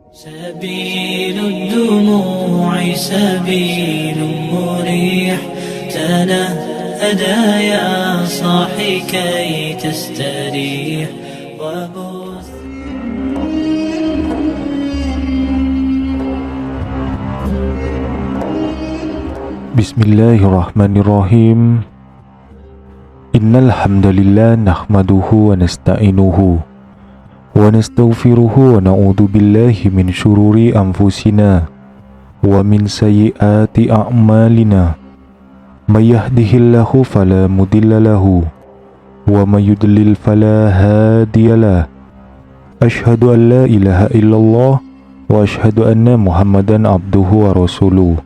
سبيل الدموع سبيل مريح تنهدى يا صاحي كي تستريح وبث Bismillahirrahmanirrahim. Innal hamdalillah nahmaduhu wa nasta'inuhu wa nastaghfiruhu wa na'udzu billahi min syururi anfusina wa min sayyiati a'malina. May yahdihillahu fala mudilla lahu wa may yudlil fala hadiyalah. Asyhadu an la ilaha illallah wa asyhadu anna Muhammadan abduhu wa rasuluh.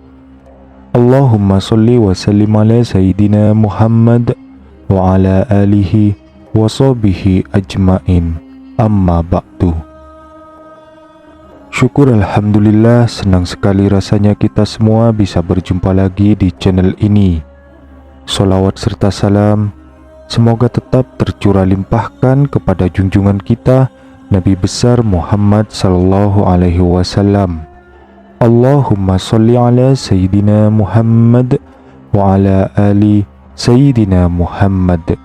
Allahumma salli wa sallim ala Sayyidina Muhammad wa ala alihi wa sahbihi ajmain. Amma ba'du. Syukur alhamdulillah, senang sekali rasanya kita semua bisa berjumpa lagi di channel ini. Sholawat serta salam semoga tetap tercurah limpahkan kepada junjungan kita Nabi besar Muhammad sallallahu alaihi wasallam. Allahumma salli ala Sayyidina Muhammad wa ala ali Sayyidina Muhammad.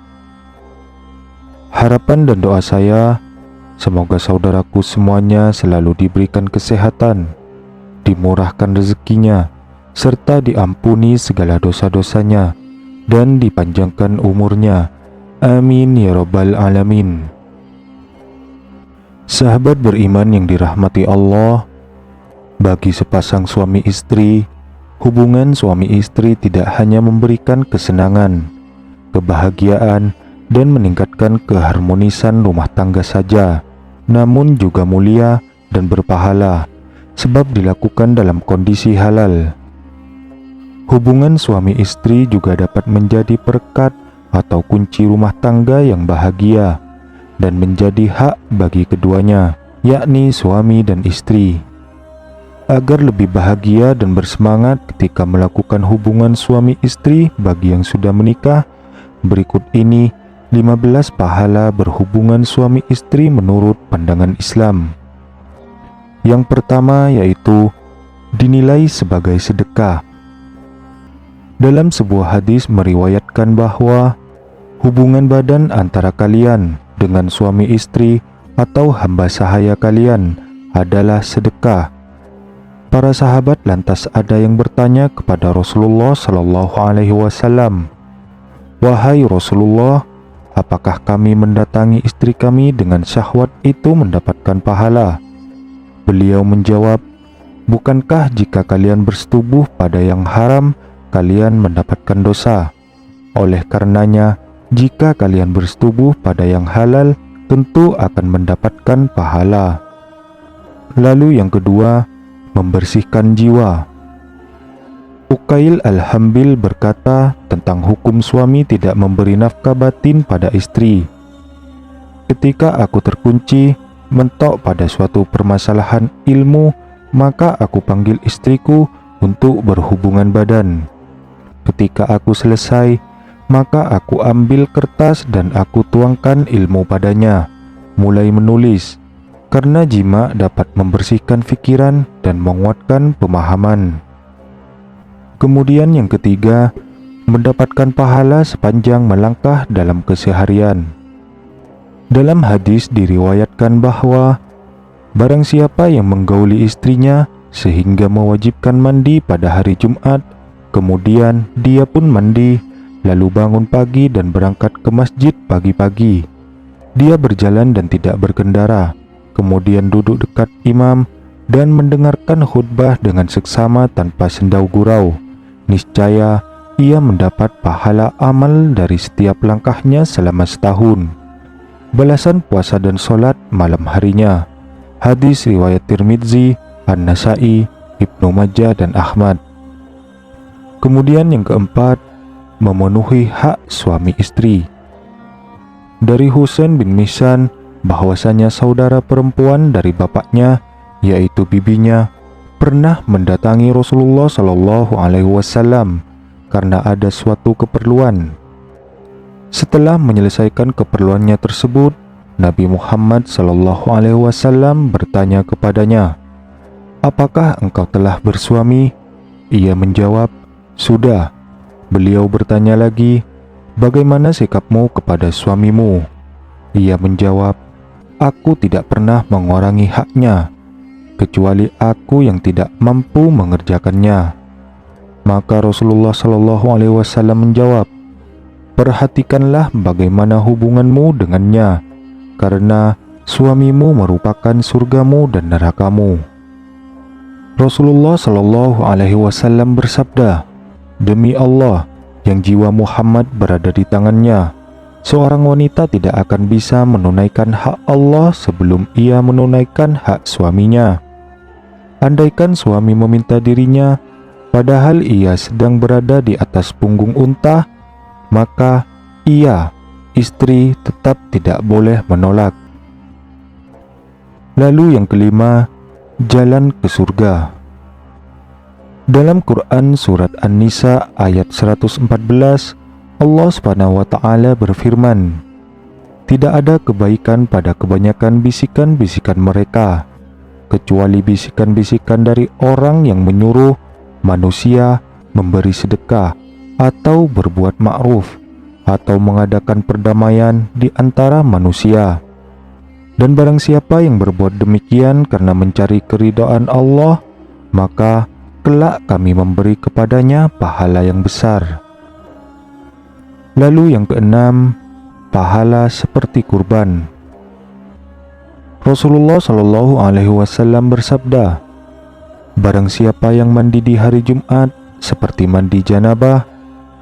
Harapan dan doa saya, semoga saudaraku semuanya selalu diberikan kesehatan, dimurahkan rezekinya, serta diampuni segala dosa-dosanya, dan dipanjangkan umurnya. Amin ya rabbal alamin. Sahabat beriman yang dirahmati Allah, bagi sepasang suami istri, hubungan suami istri tidak hanya memberikan kesenangan, kebahagiaan, dan meningkatkan keharmonisan rumah tangga saja, namun juga mulia dan berpahala, sebab dilakukan dalam kondisi halal. Hubungan suami istri juga dapat menjadi perkat atau kunci rumah tangga yang bahagia, dan menjadi hak bagi keduanya, yakni suami dan istri. Agar lebih bahagia dan bersemangat ketika melakukan hubungan suami istri bagi yang sudah menikah, berikut ini 15 pahala berhubungan suami istri menurut pandangan Islam. Yang pertama yaitu dinilai sebagai sedekah. Dalam sebuah hadis meriwayatkan bahwa hubungan badan antara kalian dengan suami istri atau hamba sahaya kalian adalah sedekah. Para sahabat lantas ada yang bertanya kepada Rasulullah sallallahu alaihi wasallam, "Wahai Rasulullah, apakah kami mendatangi istri kami dengan syahwat itu mendapatkan pahala?" Beliau menjawab, "Bukankah jika kalian bersetubuh pada yang haram, kalian mendapatkan dosa? Oleh karenanya, jika kalian bersetubuh pada yang halal, tentu akan mendapatkan pahala." Lalu yang kedua, membersihkan jiwa. Uqail al-Hambil berkata tentang hukum suami tidak memberi nafkah batin pada istri. "Ketika aku terkunci, mentok pada suatu permasalahan ilmu, maka aku panggil istriku untuk berhubungan badan. Ketika aku selesai, maka aku ambil kertas dan aku tuangkan ilmu padanya, mulai menulis. Karena jima dapat membersihkan pikiran dan menguatkan pemahaman." Kemudian yang ketiga, mendapatkan pahala sepanjang melangkah dalam keseharian. Dalam hadis diriwayatkan bahwa barang siapa yang menggauli istrinya sehingga mewajibkan mandi pada hari Jumat, kemudian dia pun mandi, lalu bangun pagi dan berangkat ke masjid pagi-pagi. Dia berjalan dan tidak berkendara, kemudian duduk dekat imam dan mendengarkan khutbah dengan seksama tanpa sendau gurau. Niscaya ia mendapat pahala amal dari setiap langkahnya selama setahun. Balasan puasa dan solat malam harinya. Hadis riwayat Tirmidzi, An-Nasai, Ibnu Majah dan Ahmad. Kemudian yang keempat, memenuhi hak suami istri. Dari Husain bin Mihsan bahwasanya saudara perempuan dari bapaknya, yaitu bibinya, pernah mendatangi Rasulullah Shallallahu Alaihi Wasallam karena ada suatu keperluan. Setelah menyelesaikan keperluannya tersebut, Nabi Muhammad Shallallahu Alaihi Wasallam bertanya kepadanya, "Apakah engkau telah bersuami?" Ia menjawab, "Sudah." Beliau bertanya lagi, "Bagaimana sikapmu kepada suamimu?" Ia menjawab, "Aku tidak pernah mengurangi haknya, kecuali aku yang tidak mampu mengerjakannya." Maka Rasulullah SAW menjawab, "Perhatikanlah bagaimana hubunganmu dengannya, karena suamimu merupakan surgamu dan nerakamu." Rasulullah SAW bersabda, "Demi Allah, yang jiwa Muhammad berada di tangannya, seorang wanita tidak akan bisa menunaikan hak Allah sebelum ia menunaikan hak suaminya. Andaikan suami meminta dirinya, padahal ia sedang berada di atas punggung unta, maka ia, istri, tetap tidak boleh menolak." Lalu yang kelima, jalan ke surga. Dalam Quran surat An-Nisa ayat 114, Allah SWT berfirman, "Tidak ada kebaikan pada kebanyakan bisikan-bisikan mereka, kecuali bisikan-bisikan dari orang yang menyuruh manusia memberi sedekah atau berbuat ma'ruf atau mengadakan perdamaian di antara manusia. Dan barang siapa yang berbuat demikian karena mencari keridhaan Allah, maka kelak kami memberi kepadanya pahala yang besar." Lalu yang keenam, pahala seperti kurban. Rasulullah SAW bersabda, "Barang siapa yang mandi di hari Jumat seperti mandi janabah,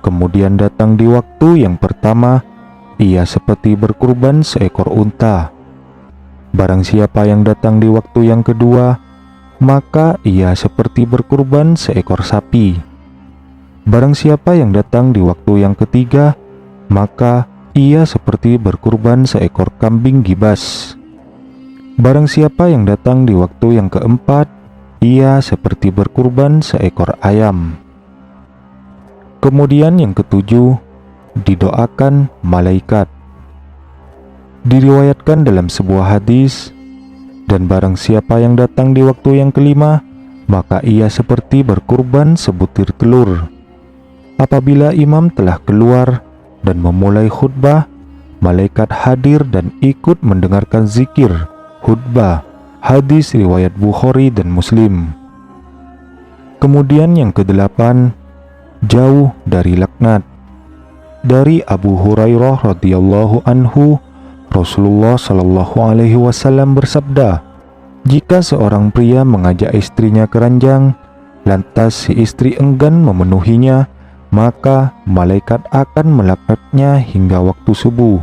kemudian datang di waktu yang pertama, ia seperti berkurban seekor unta. Barang siapa yang datang di waktu yang kedua, maka ia seperti berkurban seekor sapi. Barang siapa yang datang di waktu yang ketiga, maka ia seperti berkurban seekor kambing gibas. Barang siapa yang datang di waktu yang keempat, ia seperti berkurban seekor ayam." Kemudian yang ketujuh, didoakan malaikat. Diriwayatkan dalam sebuah hadis, "Dan barang siapa yang datang di waktu yang kelima, maka ia seperti berkurban sebutir telur. Apabila imam telah keluar dan memulai khutbah, malaikat hadir dan ikut mendengarkan zikir khutbah." Hadis riwayat Bukhari dan Muslim. Kemudian yang kedelapan, jauh dari laknat. Dari Abu Hurairah radhiyallahu anhu, Rasulullah SAW bersabda, "Jika seorang pria mengajak istrinya ke ranjang, lantas si istri enggan memenuhinya, maka malaikat akan melaknatnya hingga waktu subuh."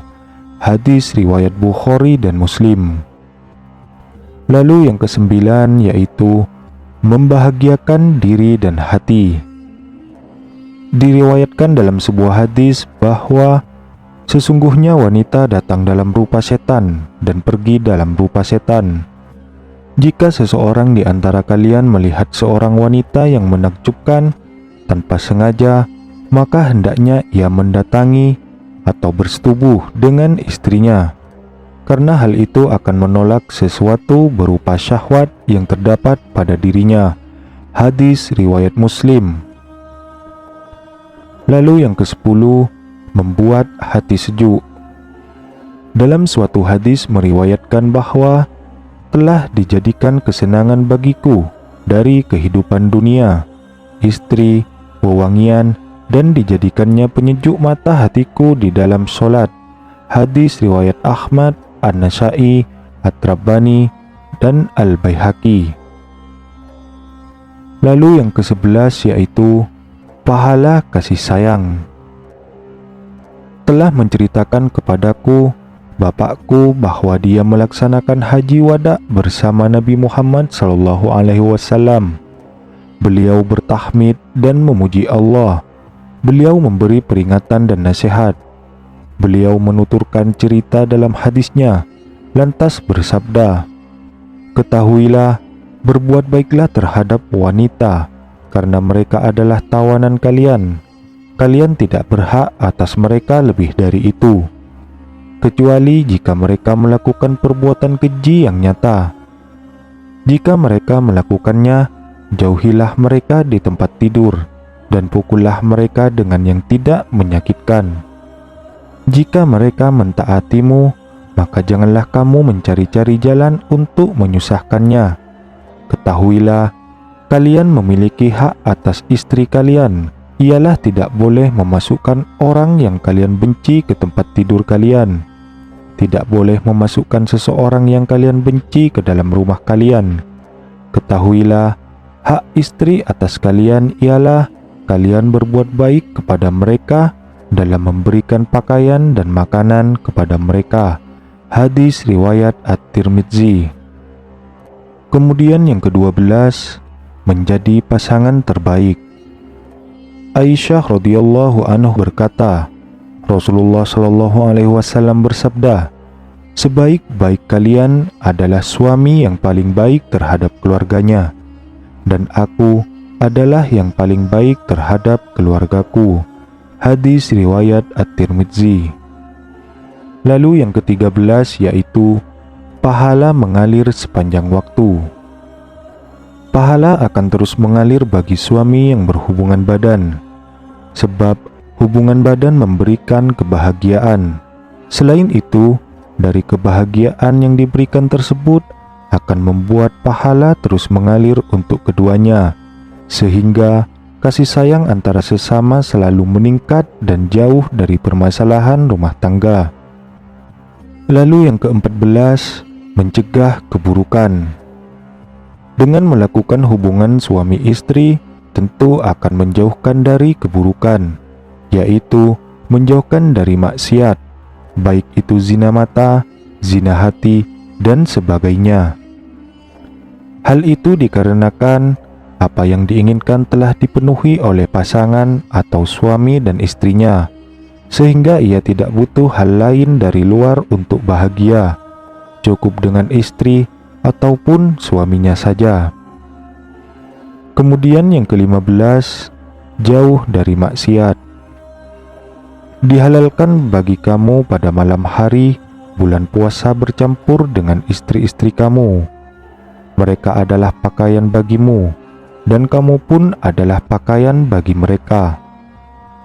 Hadis riwayat Bukhari dan Muslim. Lalu yang kesembilan, yaitu membahagiakan diri dan hati. Diriwayatkan dalam sebuah hadis bahwa sesungguhnya wanita datang dalam rupa setan dan pergi dalam rupa setan. Jika seseorang di antara kalian melihat seorang wanita yang menakjubkan tanpa sengaja, maka hendaknya ia mendatangi atau bersetubuh dengan istrinya, karena hal itu akan menolak sesuatu berupa syahwat yang terdapat pada dirinya. Hadis riwayat Muslim. Lalu yang ke-10, membuat hati sejuk. Dalam suatu hadis meriwayatkan bahwa telah dijadikan kesenangan bagiku dari kehidupan dunia, istri, wewangian, dan dijadikannya penyejuk mata hatiku di dalam solat. Hadis riwayat Ahmad, An-Nasa'i, At-Tabrani, dan Al-Baihaqi. Lalu yang ke-11, yaitu pahala kasih sayang. Telah menceritakan kepadaku bapakku bahwa dia melaksanakan haji wada bersama Nabi Muhammad SAW. Beliau bertahmid dan memuji Allah. Beliau memberi peringatan dan nasihat. Beliau menuturkan cerita dalam hadisnya, lantas bersabda, "Ketahuilah, berbuat baiklah terhadap wanita, karena mereka adalah tawanan kalian. Kalian tidak berhak atas mereka lebih dari itu, kecuali jika mereka melakukan perbuatan keji yang nyata. Jika mereka melakukannya, jauhilah mereka di tempat tidur, dan pukullah mereka dengan yang tidak menyakitkan. Jika mereka mentaatimu, maka janganlah kamu mencari-cari jalan untuk menyusahkannya. Ketahuilah, kalian memiliki hak atas istri kalian, ialah tidak boleh memasukkan orang yang kalian benci ke tempat tidur kalian. Tidak boleh memasukkan seseorang yang kalian benci ke dalam rumah kalian. Ketahuilah, hak istri atas kalian ialah kalian berbuat baik kepada mereka dalam memberikan pakaian dan makanan kepada mereka. Hadis riwayat At-Tirmidzi. Kemudian yang ke-12, menjadi pasangan terbaik. Aisyah radhiyallahu anha berkata, Rasulullah shallallahu alaihi wasallam bersabda, "Sebaik-baik kalian adalah suami yang paling baik terhadap keluarganya, dan aku adalah yang paling baik terhadap keluargaku." Hadis riwayat At-Tirmidzi. Lalu yang ke-13 yaitu pahala mengalir sepanjang waktu. Pahala akan terus mengalir bagi suami yang berhubungan badan, sebab hubungan badan memberikan kebahagiaan. Selain itu, dari kebahagiaan yang diberikan tersebut akan membuat pahala terus mengalir untuk keduanya, sehingga kasih sayang antara sesama selalu meningkat dan jauh dari permasalahan rumah tangga. Lalu yang ke-14, mencegah keburukan. Dengan melakukan hubungan suami istri, tentu akan menjauhkan dari keburukan, yaitu menjauhkan dari maksiat, baik itu zina mata, zina hati, dan sebagainya. Hal itu dikarenakan apa yang diinginkan telah dipenuhi oleh pasangan atau suami dan istrinya, sehingga ia tidak butuh hal lain dari luar untuk bahagia. Cukup dengan istri ataupun suaminya saja. Kemudian yang ke-15, jauh dari maksiat. Dihalalkan bagi kamu pada malam hari bulan puasa bercampur dengan istri-istri kamu. Mereka adalah pakaian bagimu, dan kamu pun adalah pakaian bagi mereka.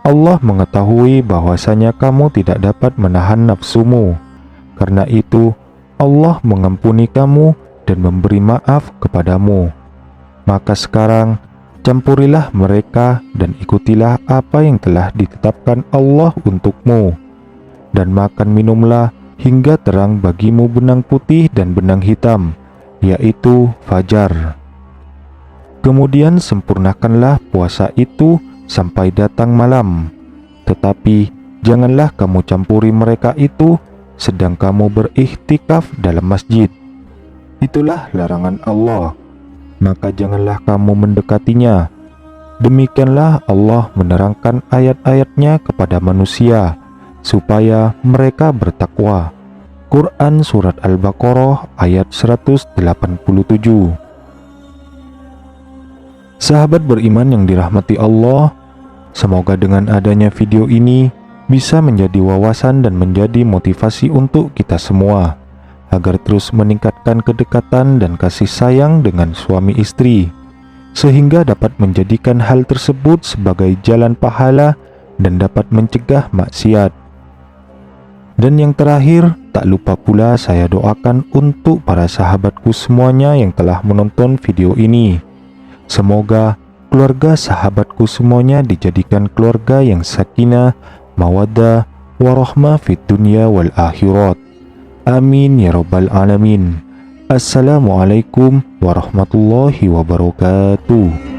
Allah mengetahui bahwasanya kamu tidak dapat menahan nafsumu. Karena itu, Allah mengampuni kamu dan memberi maaf kepadamu. Maka sekarang, campurilah mereka dan ikutilah apa yang telah ditetapkan Allah untukmu. Dan makan minumlah hingga terang bagimu benang putih dan benang hitam, yaitu fajar. Kemudian sempurnakanlah puasa itu sampai datang malam. Tetapi janganlah kamu campuri mereka itu sedang kamu beriktikaf dalam masjid. Itulah larangan Allah, maka janganlah kamu mendekatinya. Demikianlah Allah menerangkan ayat-ayatnya kepada manusia, supaya mereka bertakwa. Quran Surat Al-Baqarah ayat 187. Sahabat beriman yang dirahmati Allah, semoga dengan adanya video ini bisa menjadi wawasan dan menjadi motivasi untuk kita semua, agar terus meningkatkan kedekatan dan kasih sayang dengan suami istri, sehingga dapat menjadikan hal tersebut sebagai jalan pahala dan dapat mencegah maksiat. Dan yang terakhir, tak lupa pula saya doakan untuk para sahabatku semuanya yang telah menonton video ini. Semoga keluarga sahabatku semuanya dijadikan keluarga yang sakinah, mawaddah, warahmah fid dunya wal akhirat. Amin ya rabbal alamin. Assalamualaikum warahmatullahi wabarakatuh.